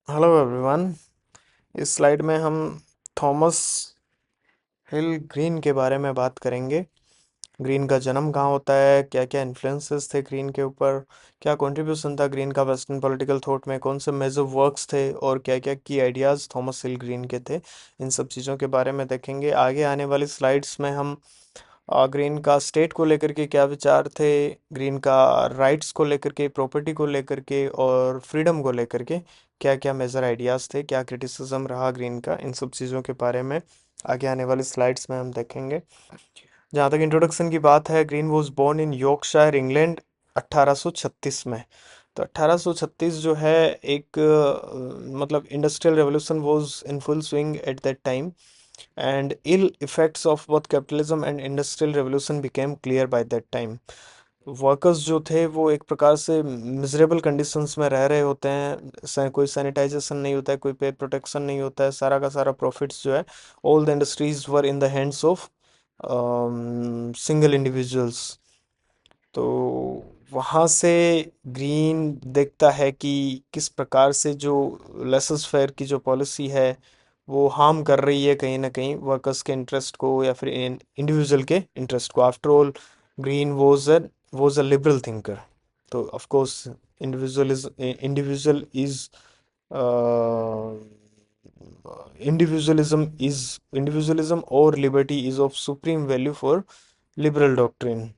Hello everyone. इस slide में हम थॉमस हिल ग्रीन के बारे में बात करेंगे। ग्रीन का जन्म कहाँ होता है, क्या क्या इन्फ्लुएंसेस थे ग्रीन के ऊपर, क्या कंट्रीब्यूशन था ग्रीन का वेस्टर्न पॉलिटिकल थॉट में, कौन से मेजर वर्क्स थे और क्या क्या की आइडियाज़ थॉमस हिल ग्रीन के थे। इन सब चीज़ों के बारे में देखेंगे। आगे आने वाली स्लाइड्स में हम ग्रीन का स्टेट को लेकर के क्या विचार थे, ग्रीन का राइट्स को लेकर के, प्रॉपर्टी को लेकर के और फ्रीडम को लेकर के क्या क्या मेजर आइडियाज़ थे, क्या क्रिटिसिज्म रहा ग्रीन का, इन सब चीज़ों के बारे में आगे आने वाली स्लाइड्स में हम देखेंगे। जहाँ तक इंट्रोडक्शन की बात है, Green was born in Yorkshire England 1836 में। तो 1836 जो है एक मतलब industrial revolution was in full swing at that time and ill effects of both capitalism and industrial revolution became clear by that time. Workers जो थे वो एक प्रकार से मिजरेबल कंडीशंस में रह रहे होते हैं। कोई सैनिटाइजेशन नहीं होता है, कोई पे प्रोटेक्शन नहीं होता है, सारा का सारा प्रॉफिट्स जो है all the industries were in the hands of single individuals. तो वहाँ से ग्रीन देखता है कि किस प्रकार से जो लेसस फेयर की जो पॉलिसी है वो हार्म कर रही है कहीं ना कहीं वर्कर्स के इंटरेस्ट को या फिर इंडिविजुअल के इंटरेस्ट को। After all Green was a liberal thinker. तो of course individual is individualism और liberty is of supreme value for liberal doctrine.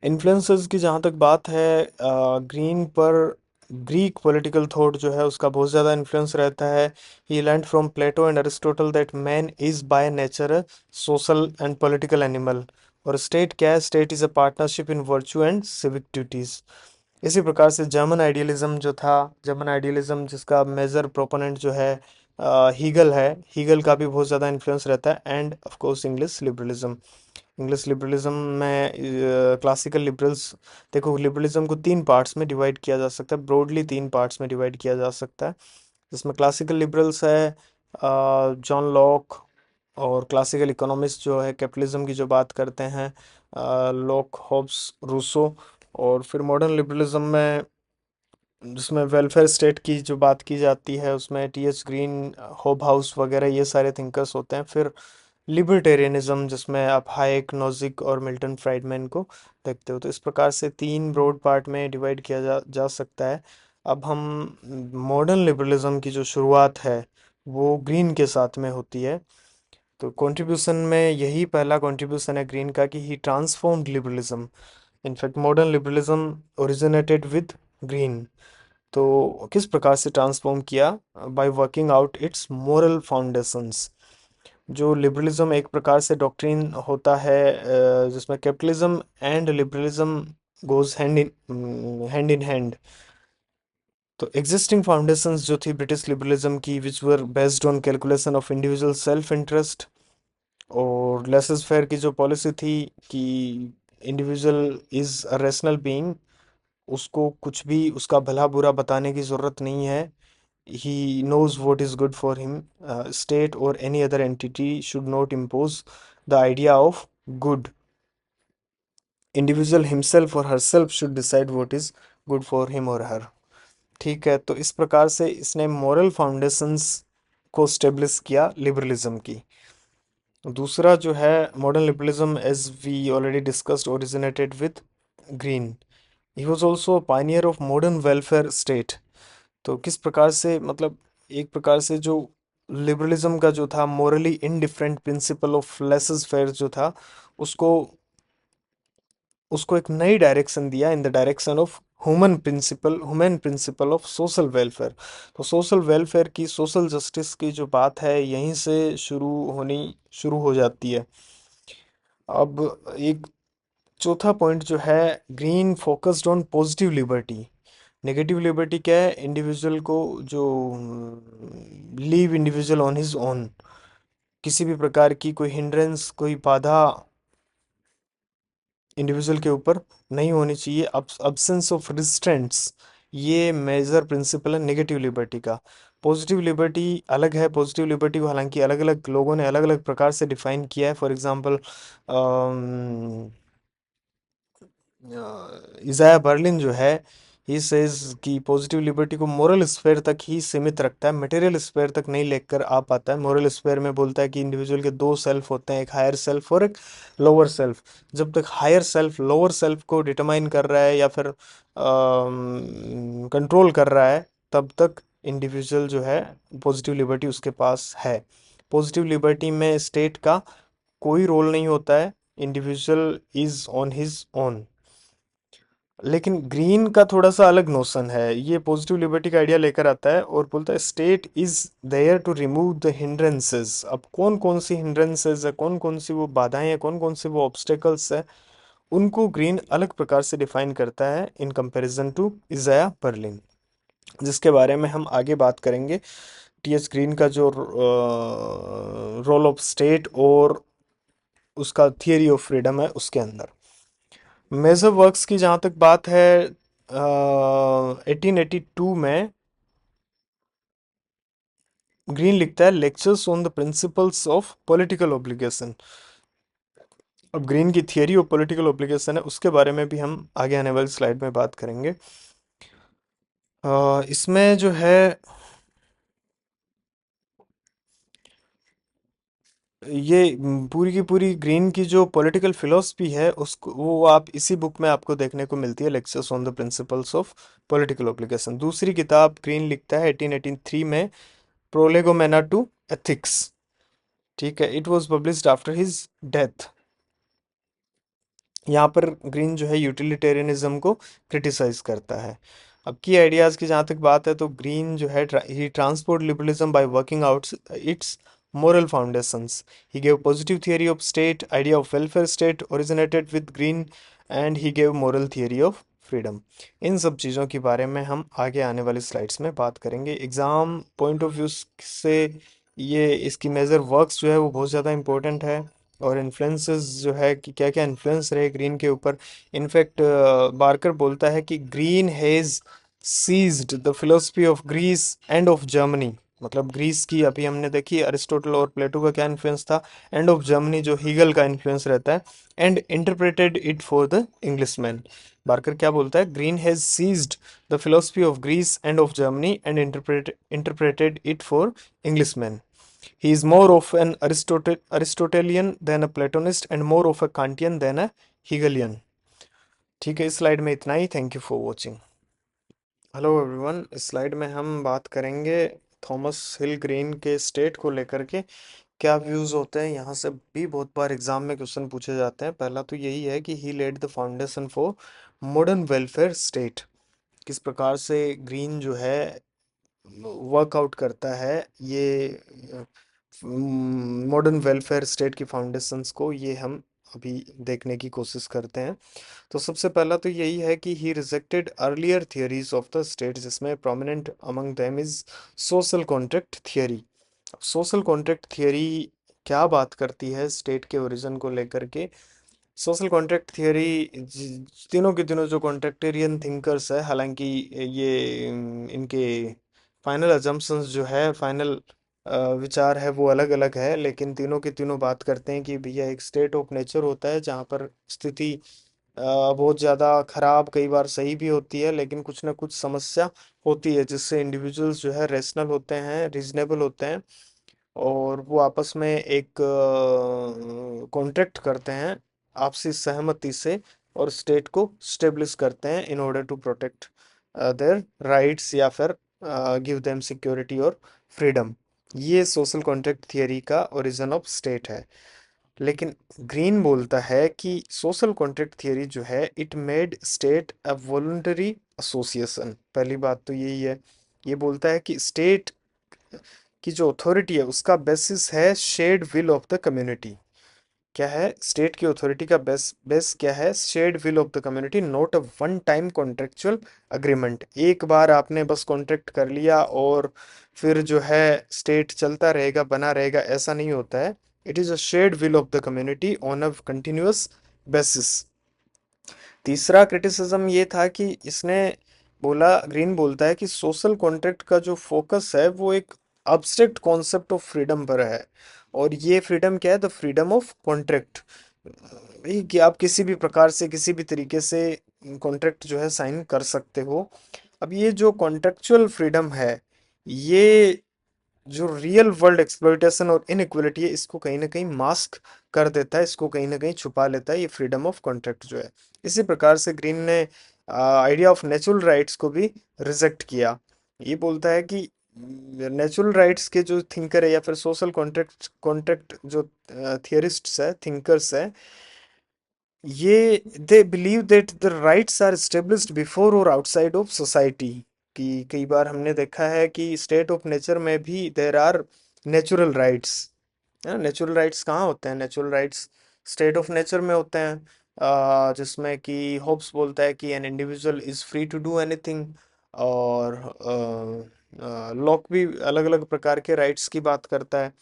Influences की जहाँ तक बात है, ग्रीन पर ग्रीक पॉलिटिकल थॉट जो है उसका बहुत ज़्यादा इन्फ्लुएंस रहता है। He learned from Plato and Aristotle that man is by nature a social and political animal. और स्टेट क्या है, state is a partnership in virtue and civic duties. इसी प्रकार से जर्मन आइडियलिज्म जो था, जर्मन आइडियलिज्म जिसका मेजर प्रोपोनेंट जो है हीगल है, हीगल का भी बहुत ज़्यादा इन्फ्लुएंस रहता है। End of course English liberalism. English liberalism में क्लासिकल लिबरल्स, देखो लिबरलिज्म को तीन पार्ट्स में डिवाइड किया जा सकता है, ब्रॉडली तीन पार्ट्स में डिवाइड किया जा सकता है। जिसमें क्लासिकल लिबरल्स है जॉन लॉक, और क्लासिकल इकोनॉमिस्ट जो है कैपिटलिज्म की जो बात करते हैं लॉक, हॉब्स, रूसो। और फिर मॉडर्न लिबरलिज्म में जिसमें वेलफेयर स्टेट की जो बात की जाती है उसमें टी एच ग्रीन, होब हाउस वगैरह ये सारे थिंकर्स होते हैं। फिर लिबर्टेरियनिज्म जिसमें आप हाइक, नोजिक और मिल्टन फ्राइडमैन को देखते हो। तो इस प्रकार से तीन ब्रॉड पार्ट में डिवाइड किया जा सकता है। अब हम मॉडर्न लिबरलिज्म की जो शुरुआत है वो ग्रीन के साथ में होती है। तो कंट्रीब्यूशन में यही पहला कंट्रीब्यूशन है ग्रीन का कि he transformed liberalism. In fact modern liberalism originated with Green. तो किस प्रकार से ट्रांसफॉर्म किया, by working out its moral foundations. जो लिबरलिज्म एक प्रकार से डॉक्ट्रिन होता है जिसमें capitalism and liberalism goes hand in hand. तो एग्जिस्टिंग फाउंडेशंस जो थी ब्रिटिश लिबरलिज्म की, which were based on calculation of individual self interest, और लेसस फेयर की जो पॉलिसी थी कि individual is a rational being, उसको कुछ भी उसका भला बुरा बताने की ज़रूरत नहीं है। he knows what is good for him. State or any other entity should not impose the idea of good. Individual himself or herself should decide what is good for him or her. ठीक है, तो इस प्रकार से इसने moral foundations को establish किया liberalism की। दूसरा जो है modern liberalism, as we already discussed, originated with Green. He was also pioneer of modern welfare state. तो किस प्रकार से, मतलब एक प्रकार से जो लिबरलिज्म का जो था morally indifferent principle of laissez faire जो था, उसको उसको एक नई डायरेक्शन दिया in the direction of human principle of social welfare. तो सोशल वेलफेयर की, सोशल जस्टिस की जो बात है यहीं से शुरू हो जाती है। अब एक चौथा पॉइंट जो है, green focused on positive liberty. Negative liberty क्या है, इंडिविजुअल को जो leave individual on his own, किसी भी प्रकार की कोई हिंड्रेंस, कोई बाधा इंडिविजुअल के ऊपर नहीं होनी चाहिए। अब्सेंस ऑफ रिस्ट्रेंट्स, ये मेजर प्रिंसिपल है नेगेटिव लिबर्टी का। पॉजिटिव लिबर्टी अलग है। पॉजिटिव लिबर्टी को हालांकि अलग अलग लोगों ने अलग अलग प्रकार से डिफाइन किया है। फॉर एग्जांपल इज़ाया बर्लिन जो है, ही सेज कि पॉजिटिव लिबर्टी को मोरल स्फेयर तक ही सीमित रखता है, मटेरियल स्फेयर तक नहीं लेकर आ पाता है। मोरल स्फेयर में बोलता है कि इंडिविजुअल के दो सेल्फ होते हैं, एक हायर सेल्फ और एक लोअर सेल्फ। जब तक हायर सेल्फ लोअर सेल्फ को डिटरमाइन कर रहा है या फिर कंट्रोल कर रहा है, तब तक इंडिविजुअल जो है पॉजिटिव लिबर्टी उसके पास है। पॉजिटिव लिबर्टी में स्टेट का कोई रोल नहीं होता है, individual is on his own. लेकिन ग्रीन का थोड़ा सा अलग नोशन है, ये पॉजिटिव लिबर्टी का आइडिया लेकर आता है और बोलता है state is there to remove the hindrances. अब कौन कौन सी हिंड्रेंसेस है, कौन कौन सी वो बाधाएं हैं, कौन कौन से वो ऑब्स्टेकल्स है, उनको ग्रीन अलग प्रकार से डिफाइन करता है in comparison to Isaiah Berlin, जिसके बारे में हम आगे बात करेंगे। टीएच ग्रीन का जो रोल ऑफ स्टेट और उसका थियरी ऑफ फ्रीडम है उसके अंदर। मेजर वर्क्स की जहाँ तक बात है, 1882 में ग्रीन लिखता है lectures on the principles of political obligation. अब ग्रीन की थियरी ऑफ पॉलिटिकल ऑब्लिगेशन है, उसके बारे में भी हम आगे आने वाली स्लाइड में बात करेंगे। इसमें जो है ये पूरी की पूरी ग्रीन की जो पॉलिटिकल फिलोसफी है उसको वो आप इसी बुक में आपको देखने को मिलती है, lectures on the principles of political obligation. दूसरी किताब ग्रीन लिखता है 1883 में, प्रोलेगोमेना टू एथिक्स। ठीक है, it was published after his death. यहाँ पर ग्रीन जो है यूटिलिटेरियनिज्म को क्रिटिसाइज करता है। अब की आइडियाज की जहाँ तक बात है तो ग्रीन जो है he transport liberalism by working out its moral foundations. He gave positive theory of state, idea of welfare state originated with Green, and he gave moral theory of freedom. इन सब चीज़ों के बारे में हम आगे आने वाली स्लाइड्स में बात करेंगे। एग्ज़ाम पॉइंट ऑफ व्यू से ये इसकी मेजर वर्क्स जो है वो बहुत ज़्यादा इंपॉर्टेंट है, और इन्फ्लुएंसेस जो है कि क्या क्या इन्फ्लुएंस रहे ग्रीन के ऊपर। इनफैक्ट बार्कर बोलता है कि Green has seized the philosophy of Greece and of Germany. मतलब ग्रीस की अभी हमने देखी अरिस्टोटल और प्लेटो का क्या इन्फ्लुएंस था, एंड ऑफ जर्मनी जो हीगल का इन्फ्लुएंस रहता है, and interpreted it for the Englishman. Barker क्या बोलता है, Green has seized the philosophy of Greece and of Germany and interpreted it for Englishman. He is more of an Aristotelian than a Platonist and more of a Kantian than a Hegelian। ठीक है, इस slide में इतना ही। Thank you for watching. Hello everyone, इस slide में हम बात करेंगे थॉमस हिल ग्रीन के स्टेट को लेकर के क्या व्यूज़ होते हैं। यहाँ से भी बहुत बार एग्जाम में क्वेश्चन पूछे जाते हैं। पहला तो यही है कि he laid the foundation for modern welfare state. किस प्रकार से ग्रीन जो है वर्कआउट करता है ये मॉडर्न वेलफेयर स्टेट की फाउंडेशंस को, ये हम अभी देखने की कोशिश करते हैं। तो सबसे पहला तो यही है कि he rejected earlier theories of the state, जिसमें prominent among them is social contract theory. Social contract theory क्या बात करती है स्टेट के ओरिजिन को लेकर के। सोशल कॉन्ट्रैक्ट थियरी तीनों के तीनों जो कॉन्ट्रैक्टेरियन थिंकर्स है, हालांकि ये इनके फाइनल अजम्पशंस जो है, फाइनल विचार है वो अलग अलग है, लेकिन तीनों के तीनों बात करते हैं कि भैया एक स्टेट ऑफ नेचर होता है जहाँ पर स्थिति बहुत ज़्यादा खराब, कई बार सही भी होती है, लेकिन कुछ ना कुछ समस्या होती है जिससे इंडिविजुअल्स जो है रेशनल होते हैं, रीजनेबल होते हैं, और वो आपस में एक कॉन्ट्रैक्ट करते हैं आपसी सहमति से, और स्टेट को स्टेब्लिश करते हैं in order to protect their rights या फिर गिव देम सिक्योरिटी और फ्रीडम। ये सोशल कॉन्ट्रैक्ट थियरी का ओरिजिन ऑफ स्टेट है। लेकिन ग्रीन बोलता है कि सोशल कॉन्ट्रैक्ट थियरी जो है it made state a voluntary association. पहली बात तो यही है, ये बोलता है कि स्टेट की जो अथॉरिटी है उसका बेसिस है shared will of the community. क्या है स्टेट की अथॉरिटी का बेस बेस क्या है, shared will of the community, not a one time contractual agreement. एक बार आपने बस कॉन्ट्रैक्ट कर लिया और फिर जो है स्टेट चलता रहेगा, बना रहेगा, ऐसा नहीं होता है। It is a shared will of the community on a continuous basis. तीसरा क्रिटिसिज्म ये था कि इसने बोला, ग्रीन बोलता है कि सोशल कॉन्ट्रैक्ट का जो फोकस है वो एक अब्स्ट्रैक्ट कॉन्सेप्ट ऑफ फ्रीडम पर है। और ये फ्रीडम क्या है, द फ्रीडम ऑफ कॉन्ट्रैक्ट, कि आप किसी भी प्रकार से किसी भी तरीके से कॉन्ट्रैक्ट जो है साइन कर सकते हो। अब ये जो कॉन्ट्रेक्चुअल फ्रीडम है, ये जो रियल वर्ल्ड एक्सप्लॉइटेशन और इनइक्वलिटी है, इसको कहीं ना कहीं मास्क कर देता है, इसको कहीं ना कहीं छुपा लेता है ये फ्रीडम ऑफ कॉन्ट्रैक्ट जो है। इसी प्रकार से ग्रीन ने आइडिया ऑफ नेचुरल राइट्स को भी रिजेक्ट किया। ये बोलता है कि नेचुरल राइट्स के जो थिंकर है या फिर सोशल कॉन्ट्रैक्ट कॉन्ट्रैक्ट जो थियरिस्ट्स है, थिंकर्स है, ये they believe that the rights are established before और आउटसाइड ऑफ सोसाइटी। कि कई बार हमने देखा है कि स्टेट ऑफ नेचर में भी there are natural rights. Natural rights कहाँ होते हैं? Natural rights state of nature में होते हैं, जिसमें कि होब्स बोलता है कि an individual is free to do anything. और लॉक भी अलग अलग प्रकार के राइट्स की बात करता है।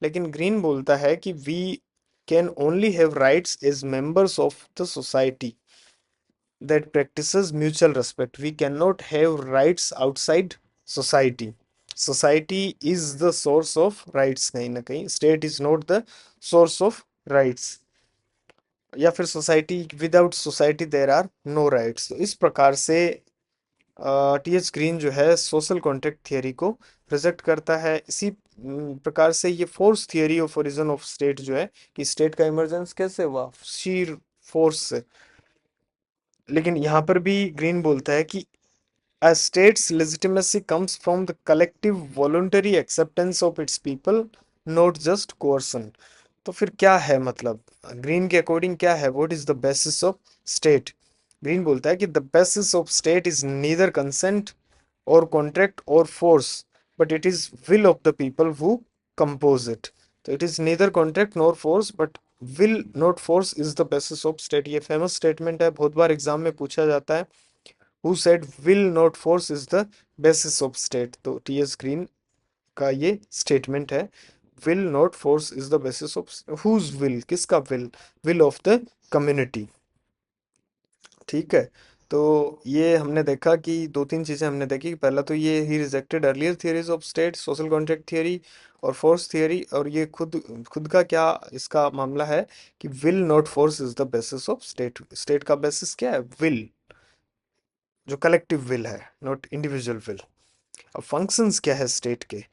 लेकिन ग्रीन बोलता है कि we can only have rights as members of the society that practices mutual respect. We cannot have rights outside society. Society is the source of rights, कहीं ना कहीं state is not the source of rights, या फिर society, without society there are no rights. तो इस प्रकार से T H Green जो है सोशल कॉन्ट्रैक्ट थियरी को रिजेक्ट करता है। इसी प्रकार से ये force theory of origin of state जो है, कि स्टेट का इमरजेंस कैसे हुआ, शीर फोर्स से। लेकिन यहाँ पर भी ग्रीन बोलता है कि a state's legitimacy comes from the collective voluntary acceptance of its people, not just coercion। तो फिर क्या है मतलब, ग्रीन के अकॉर्डिंग क्या है, what is the basis of state? Green बोलता है कि the basis of state is neither consent और कॉन्ट्रैक्ट और force, but it is will of the people who compose it. तो it is neither contract nor force but will not force is the basis of state. ये famous statement है, बहुत बार exam में पूछा जाता है। Who said will not force is the basis of state? तो टी एस ग्रीन का ये स्टेटमेंट है, will not force is the basis of whose will, किसका will? Will of the community. ठीक है। तो ये हमने देखा कि दो तीन चीजें हमने देखी। पहला तो ये ही rejected earlier theories of state, social contract theory और फोर्स थियरी। और ये खुद खुद का क्या इसका मामला है कि will not force is the basis of state. State का बेसिस क्या है? विल, जो कलेक्टिव विल है, नॉट इंडिविजुअल विल। अब फंक्शंस क्या है स्टेट के?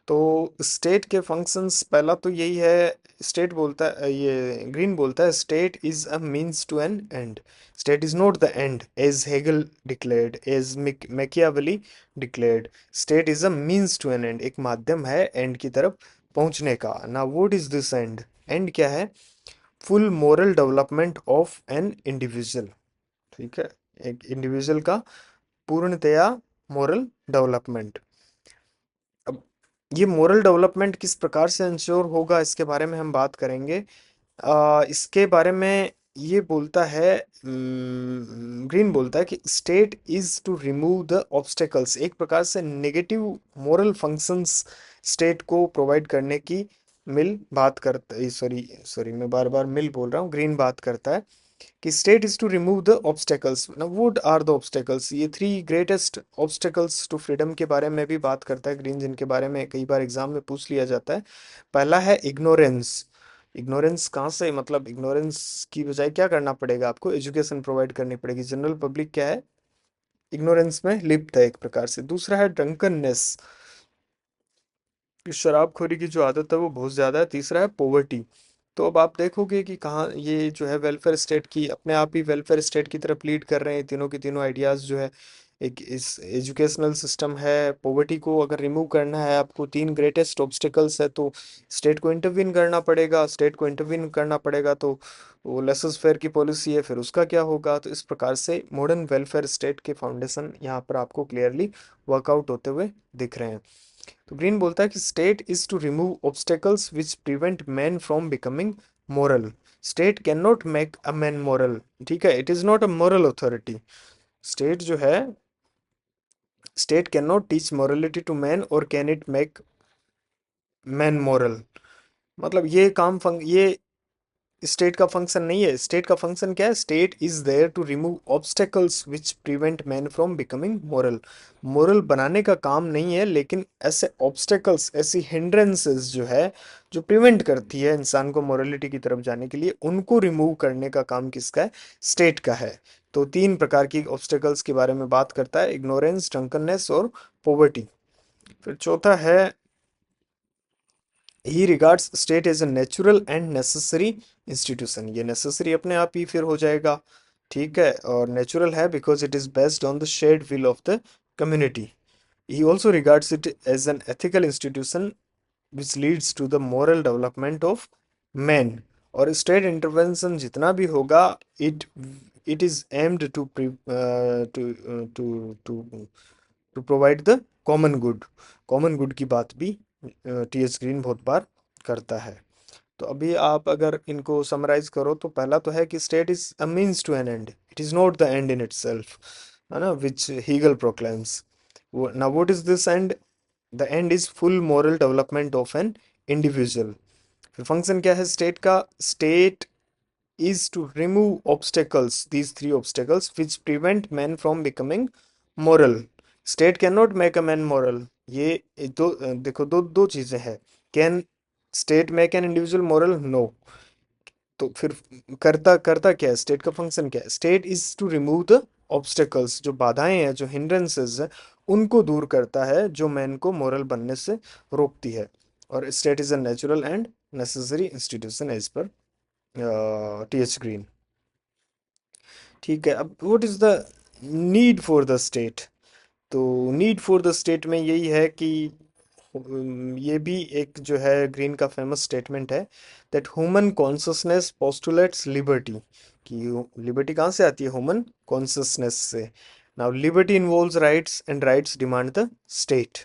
तो स्टेट के फंक्शंस, पहला तो यही है, स्टेट बोलता है, ये ग्रीन बोलता है, state is a means to an end. State is not the end as Hegel declared, as Machiavelli declared. State is a means to an end, एक माध्यम है एंड की तरफ पहुंचने का ना। What is this end? End क्या है? Full moral development of an individual. ठीक है, एक इंडिविजुअल का पूर्णतया मोरल डेवलपमेंट। अब ये मोरल डेवलपमेंट किस प्रकार से इंश्योर होगा, इसके बारे में हम बात करेंगे। इसके बारे में ये बोलता है, ग्रीन बोलता है कि state is to remove the obstacles. एक प्रकार से नेगेटिव मोरल फंक्शंस स्टेट को प्रोवाइड करने की मिल बात करता, सॉरी सॉरी मैं बार बार मिल बोल रहा हूँ, ग्रीन बात करता है कि state is to remove the obstacles. Now what are the obstacles? ये three greatest obstacles to freedom के बारे में भी बात करता है ग्रीन, जिनके बारे में कई बार एग्जाम में पूछ लिया जाता है। पहला है इग्नोरेंस। इग्नोरेंस कहाँ से, मतलब इग्नोरेंस की बजाय क्या करना पड़ेगा आपको? एजुकेशन प्रोवाइड करनी पड़ेगी। जनरल पब्लिक क्या है? इग्नोरेंस में लिप्त है एक प्रकार से। दूसरा है ड्रंकननेस, कि शराबखोरी की जो आदत है वो बहुत ज्यादा है। तीसरा है पॉवर्टी। तो अब आप देखोगे कि कहाँ ये जो है वेलफेयर स्टेट की, अपने आप ही वेलफेयर स्टेट की तरफ लीड कर रहे हैं तीनों के तीनों आइडियाज जो है। एक इस एजुकेशनल सिस्टम है, पॉवर्टी को अगर रिमूव करना है आपको, तीन ग्रेटेस्ट ऑब्स्टिकल्स है, तो स्टेट को इंटरवीन करना पड़ेगा। स्टेट को इंटरवीन करना पड़ेगा तो वो लेसस फेयर की पॉलिसी है, फिर उसका क्या होगा? तो इस प्रकार से मॉडर्न वेलफेयर स्टेट के फाउंडेशन यहाँ पर आपको क्लियरली वर्कआउट होते हुए दिख रहे हैं। तो ग्रीन बोलता है कि state is to remove obstacles which prevent man from becoming moral. State can not make a man moral. ठीक है, it is not a moral authority. State जो है, state can not teach morality to man और can it make man moral. मतलब ये state का function नहीं है। स्टेट का फंक्शन क्या है? State is there to remove obstacles which prevent man from becoming moral. Moral बनाने का काम नहीं है, लेकिन ऐसे ऑब्स्टेकल्स, ऐसी हिंड्रेंसेस जो है, जो प्रिवेंट करती है इंसान को मोरलिटी की तरफ जाने के लिए, उनको रिमूव करने का काम किसका है? स्टेट का है। तो तीन प्रकार की ऑब्स्टेकल्स के बारे में बात करता है: इग्नोरेंस, ड्रंकननेस और पोवर्टी। फिर चौथा है, he regards state as a natural and necessary institution. ये नेसेसरी अपने आप ही फिर हो जाएगा, ठीक है, और नेचुरल है because it is based on the shared will of the community. He also regards it as an ethical institution which leads to the moral development of man. और स्टेट इंटरवेंशन जितना भी होगा, it it is aimed to to to to provide the common good. Common good की बात भी T H green बहुत बार करता है। तो अभी आप अगर इनको समराइज करो तो पहला तो है कि state is a means to an end, it is not the end in itself, है ना, which Hegel proclaims. Now what is this end? The end is full moral development of an individual. फिर function क्या है state का? State is to remove obstacles, these three obstacles, which prevent men from becoming moral. State cannot make a man moral. ये दो देखो, दो चीजें हैं। Can state make an individual moral? No. तो फिर करता करता क्या है? स्टेट का फंक्शन क्या है? State is to remove the obstacles, जो बाधाएं हैं, जो हिंड्रेंसेस है, उनको दूर करता है, जो मैन को मोरल बनने से रोकती है। और state is a natural and necessary institution as per T H Green. ठीक है, अब what is the need for the state? तो नीड फॉर द स्टेट में यही है कि ये भी एक जो है ग्रीन का फेमस स्टेटमेंट है, that human consciousness postulates liberty. कि लिबर्टी कहाँ से आती है? ह्यूमन कॉन्शसनेस से। Now liberty involves rights and rights demand the state.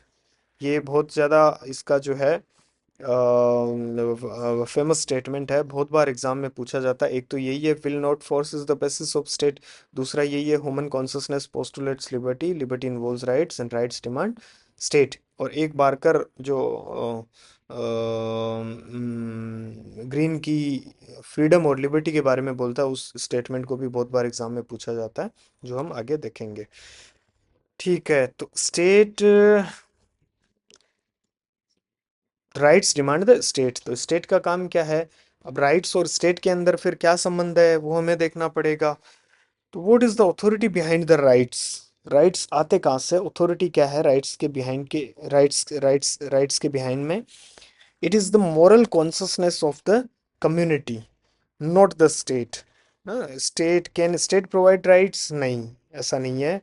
ये बहुत ज़्यादा इसका जो है फेमस स्टेटमेंट है, बहुत बार एग्जाम में पूछा जाता है। एक तो यही है, will not force is the basis of state. दूसरा यही है, human consciousness postulates liberty, liberty involves rights and rights demand state. और एक बारकर जो ग्रीन की फ्रीडम और लिबर्टी के बारे में बोलता है, उस स्टेटमेंट को भी बहुत बार एग्जाम में पूछा जाता है, जो हम आगे देखेंगे। ठीक है, तो state rights demand the state. तो स्टेट का काम क्या है? अब राइट्स और स्टेट के अंदर फिर क्या संबंध है, वो हमें देखना पड़ेगा। तो what is the authority behind the rights? Rights आते कहाँ से? अथॉरिटी क्या है राइट्स के बिहाइंड के? राइट्स के बिहाइंड में it is the moral consciousness of the community, not the state. State provide rights? नहीं, ऐसा नहीं है।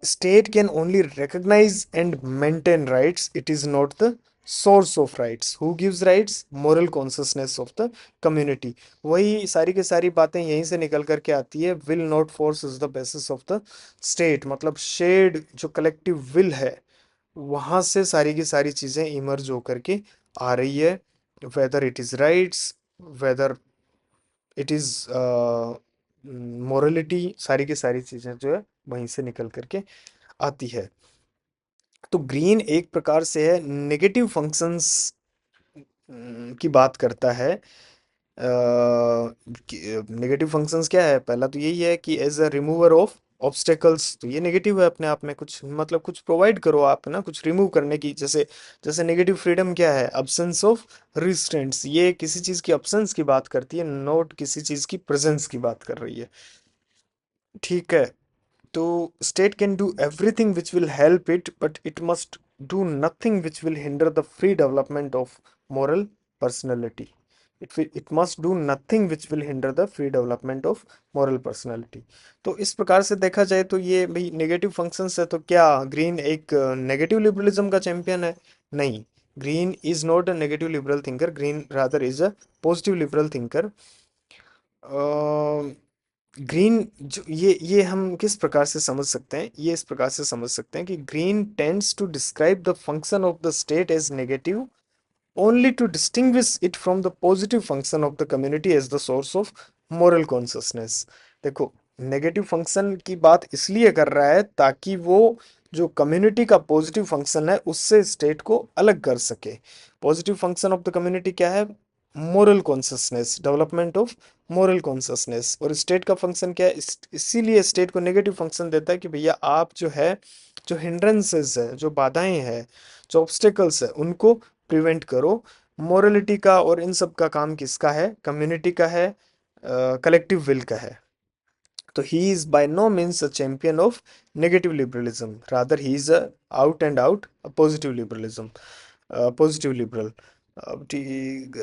State can only recognize and maintain rights. It is not the source of rights. Who gives rights? Moral consciousness of the community. वही सारी की सारी बातें यहीं से निकल करके आती है। Will not force is the basis of the state। मतलब शेड जो कलेक्टिव विल है, वहां से सारी की सारी चीजें इमर्ज होकर के आ रही है। Whether it is rights, whether it is morality, सारी की सारी चीजें जो है वहीं से निकल करके आती है। तो ग्रीन एक प्रकार से है नेगेटिव फंक्शंस की बात करता है। नेगेटिव फंक्शंस क्या है? पहला तो यही है कि as a remover of obstacles. तो ये नेगेटिव है अपने आप में, कुछ मतलब कुछ प्रोवाइड करो आप ना, कुछ रिमूव करने की। जैसे जैसे नेगेटिव फ्रीडम क्या है? Absence of restraints. ये किसी चीज की अब्सेंस की बात करती है, नॉट किसी चीज की प्रेजेंस की बात कर रही है। ठीक है, तो state can do everything which will help it, but it must do nothing which will hinder the free development of moral personality. It must do nothing which will hinder the free development of moral personality. तो इस प्रकार से देखा जाए तो ये भाई negative functions है। तो क्या ग्रीन एक नेगेटिव लिबरलिज्म का चैंपियन है? नहीं, green is not a negative liberal thinker, green rather is a positive liberal thinker. Green जो ये हम किस प्रकार से समझ सकते हैं? ये इस प्रकार से समझ सकते हैं कि Green tends to describe the function of the state as negative only to distinguish it from the positive function of the community as the source of moral consciousness। देखो, नेगेटिव फंक्शन की बात इसलिए कर रहा है ताकि वो जो कम्युनिटी का पॉजिटिव फंक्शन है उससे स्टेट को अलग कर सके। Positive function of the community क्या है? Moral consciousness, development of moral consciousness. और स्टेट का फंक्शन क्या है, इसीलिए स्टेट को नेगेटिव फंक्शन देता है कि भैया आप जो है, जो हिंड्रेंसेस है, जो बाधाएं हैं, जो ऑब्स्टेकल्स है, उनको प्रिवेंट करो। मोरलिटी का और इन सब का काम किसका है, कम्युनिटी का है, कलेक्टिव विल का है। तो he is by no means a champion of negative liberalism, rather he is a out and out a positive liberalism, positive liberal. अब ठीक,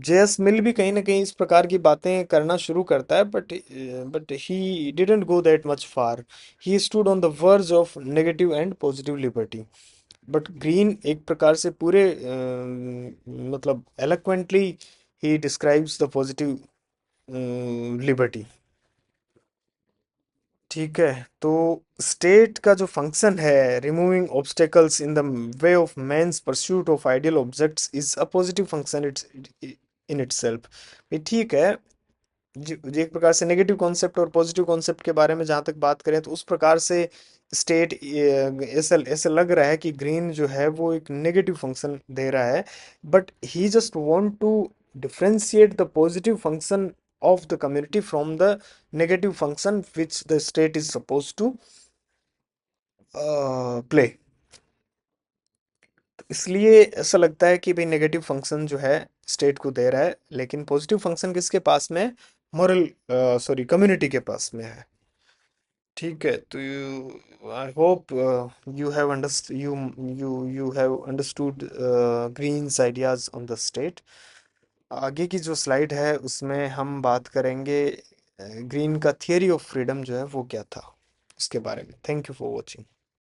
जेएस मिल भी कहीं ना कहीं इस प्रकार की बातें करना शुरू करता है, but he didn't go that much far. He stood on the verge of negative and positive liberty. But Green एक प्रकार से पूरे मतलब eloquently he describes the positive liberty. ठीक है, तो स्टेट का जो फंक्शन है, removing obstacles in the way of man's pursuit of ideal objects, is a positive function it's in itself. ये ठीक है। जो एक प्रकार से नेगेटिव कॉन्सेप्ट और पॉजिटिव कॉन्सेप्ट के बारे में जहाँ तक बात करें, तो उस प्रकार से स्टेट ऐसा ऐसा लग रहा है कि ग्रीन जो है वो एक नेगेटिव फंक्शन दे रहा है। But he just want to differentiate the positive function of the community from the negative function which the state is supposed to play। तो इसलिए ऐसा लगता है कि भाई नेगेटिव फंक्शन जो है स्टेट को दे रहा है, लेकिन पॉजिटिव फंक्शन किसके पास में है, मॉरल सॉरी कम्युनिटी के पास में है। ठीक है, तो I hope you have understood you have understood Green's ideas on the state. आगे की जो स्लाइड है उसमें हम बात करेंगे ग्रीन का थियरी ऑफ फ्रीडम जो है वो क्या था, उसके बारे में। Thank you for watching.